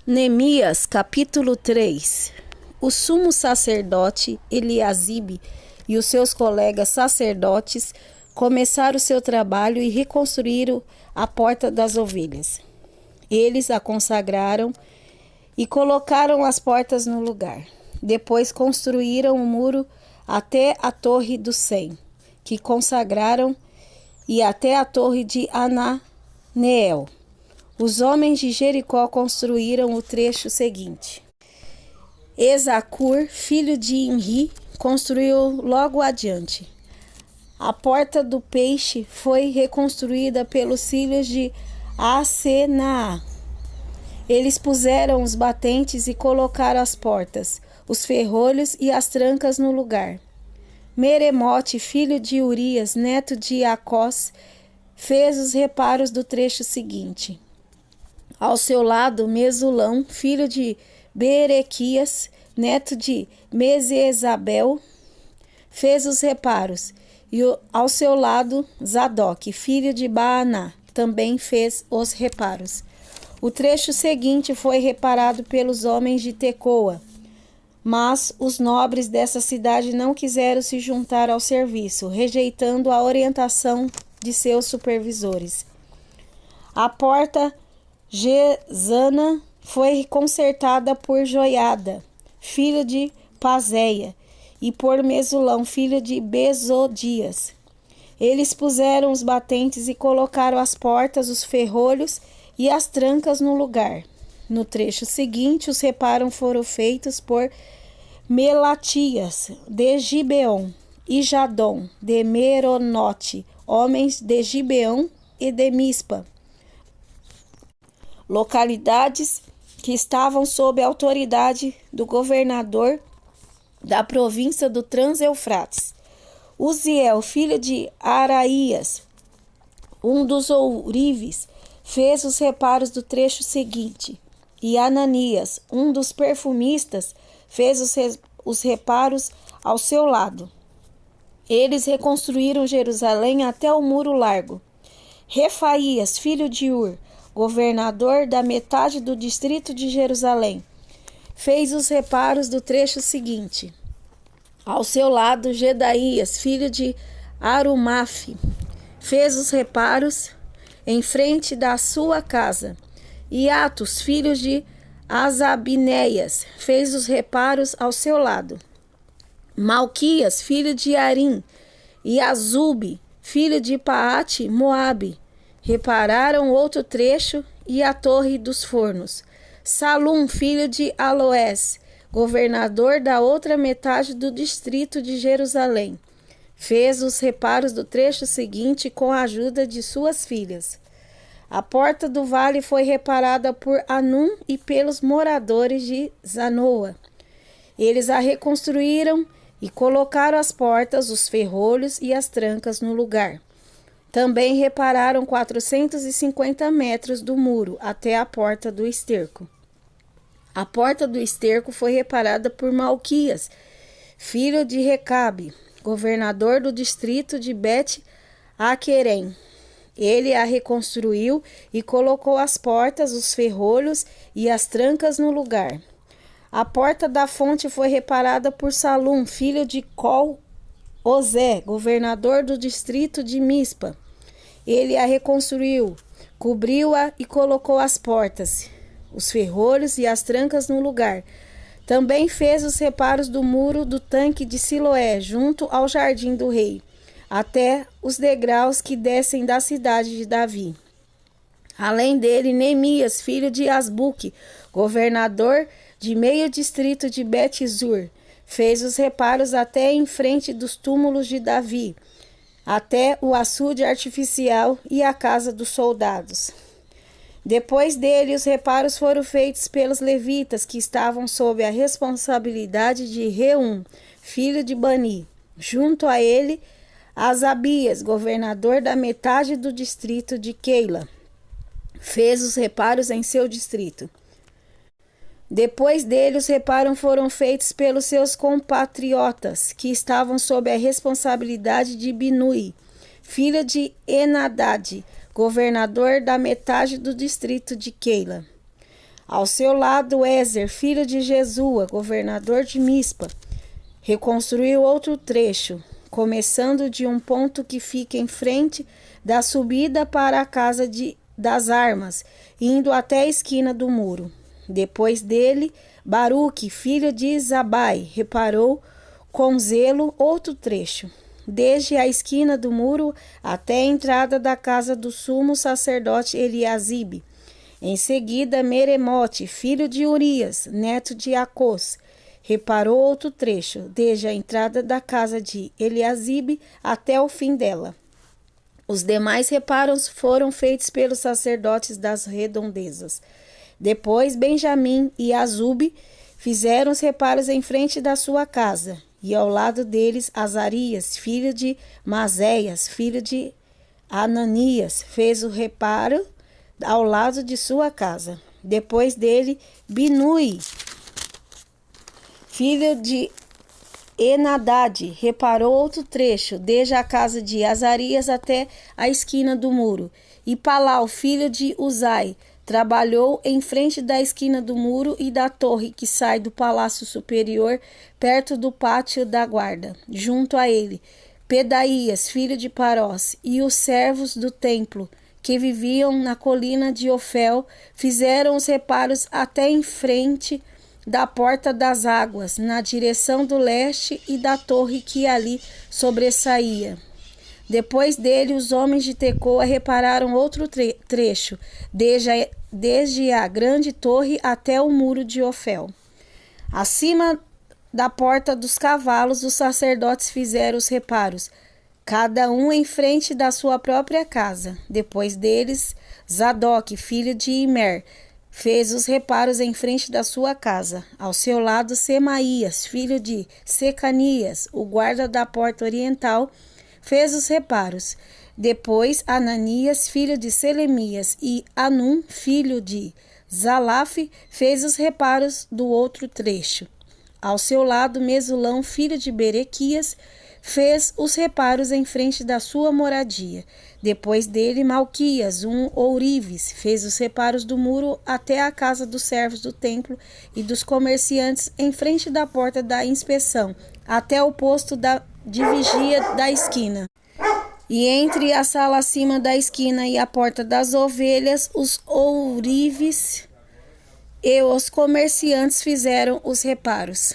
Neemias, capítulo 3. O sumo sacerdote Eliasibe e os seus colegas sacerdotes começaram o seu trabalho e reconstruíram a porta das ovelhas. Eles a consagraram e colocaram as portas no lugar. Depois construíram o muro até a torre do Sem, que consagraram, e até a torre de Ananeel. Os homens de Jericó construíram o trecho seguinte. Ezacur, filho de Imri, construiu logo adiante. A porta do peixe foi reconstruída pelos filhos de Asenaá. Eles puseram os batentes e colocaram as portas, os ferrolhos e as trancas no lugar. Meremote, filho de Urias, neto de Acós, fez os reparos do trecho seguinte. Ao seu lado, Mesulão, filho de Berequias, neto de Mesezabel, fez os reparos. E ao seu lado, Zadok, filho de Baaná, também fez os reparos. O trecho seguinte foi reparado pelos homens de Tecoa, mas os nobres dessa cidade não quiseram se juntar ao serviço, rejeitando a orientação de seus supervisores. A porta Gesana foi consertada por Joiada, filho de Pazéia, e por Mesulão, filho de Bezodias. Eles puseram os batentes e colocaram as portas, os ferrolhos e as trancas no lugar. No trecho seguinte, os reparos foram feitos por Melatias, de Gibeon, e Jadom, de Meronote, homens de Gibeon e de Mispa, localidades que estavam sob a autoridade do governador da província do Trans-Eufrates. Uziel, filho de Araías, um dos ourives, fez os reparos do trecho seguinte, e Ananias, um dos perfumistas, fez os reparos ao seu lado. Eles reconstruíram Jerusalém até o muro largo. Refaías, filho de Ur, governador da metade do distrito de Jerusalém, fez os reparos do trecho seguinte. Ao seu lado, Gedaías, filho de Arumafe, fez os reparos em frente da sua casa. E Atos, filho de Asabinéias, fez os reparos ao seu lado. Malquias, filho de Arim, e Azube, filho de Paate, Moabe, repararam outro trecho e a torre dos fornos. Salum, filho de Aloés, governador da outra metade do distrito de Jerusalém, fez os reparos do trecho seguinte com a ajuda de suas filhas. A porta do vale foi reparada por Anum e pelos moradores de Zanoa. Eles a reconstruíram e colocaram as portas, os ferrolhos e as trancas no lugar. Também repararam 450 metros do muro até a porta do esterco. A porta do esterco foi reparada por Malquias, filho de Recabe, governador do distrito de Bet-Aquerem. Ele a reconstruiu e colocou as portas, os ferrolhos e as trancas no lugar. A porta da fonte foi reparada por Salum, filho de Col-Ozé, governador do distrito de Mispa. Ele a reconstruiu, cobriu-a e colocou as portas, os ferrolhos e as trancas no lugar. Também fez os reparos do muro do tanque de Siloé, junto ao jardim do rei, até os degraus que descem da cidade de Davi. Além dele, Neemias, filho de Asbuque, governador de meio distrito de Bet-Zur, fez os reparos até em frente dos túmulos de Davi, até o açude artificial e a casa dos soldados. Depois dele, os reparos foram feitos pelos levitas, que estavam sob a responsabilidade de Reum, filho de Bani. Junto a ele, Asabias, governador da metade do distrito de Keila, fez os reparos em seu distrito. Depois dele, os reparos foram feitos pelos seus compatriotas, que estavam sob a responsabilidade de Binui, filho de Enadade, governador da metade do distrito de Keila. Ao seu lado, Ezer, filho de Jesua, governador de Mispa, reconstruiu outro trecho, começando de um ponto que fica em frente da subida para a casa das armas, indo até a esquina do muro. Depois dele, Baruque, filho de Zabai, reparou com zelo outro trecho, desde a esquina do muro até a entrada da casa do sumo sacerdote Eliasibe. Em seguida, Meremote, filho de Urias, neto de Acós, reparou outro trecho, desde a entrada da casa de Eliasibe até o fim dela. Os demais reparos foram feitos pelos sacerdotes das redondezas. Depois, Benjamim e Azube fizeram os reparos em frente da sua casa, e ao lado deles, Azarias, filho de Mazéias, filho de Ananias, fez o reparo ao lado de sua casa. Depois dele, Binui, filho de Enadade, reparou outro trecho, desde a casa de Azarias até a esquina do muro. E Palau, filho de Uzai, trabalhou em frente da esquina do muro e da torre que sai do palácio superior, perto do pátio da guarda. Junto a ele, Pedaías, filho de Parós, e os servos do templo, que viviam na colina de Ofel, fizeram os reparos até em frente da porta das águas, na direção do leste, e da torre que ali sobressaía. Depois dele, os homens de Tecoa repararam outro trecho, desde a grande torre até o muro de Ofel. Acima da porta dos cavalos, os sacerdotes fizeram os reparos, cada um em frente da sua própria casa. Depois deles, Zadok, filho de Imer, fez os reparos em frente da sua casa. Ao seu lado, Semaías, filho de Secanias, o guarda da porta oriental, fez os reparos. Depois, Ananias, filho de Selemias, e Anum, filho de Zalaf, fez os reparos do outro trecho. Ao seu lado, Mesulão, filho de Berequias, fez os reparos em frente da sua moradia. Depois dele, Malquias, um ourives, fez os reparos do muro até a casa dos servos do templo e dos comerciantes em frente da porta da inspeção, até o posto de vigia da esquina. E entre a sala acima da esquina e a porta das ovelhas, os ourives e os comerciantes fizeram os reparos.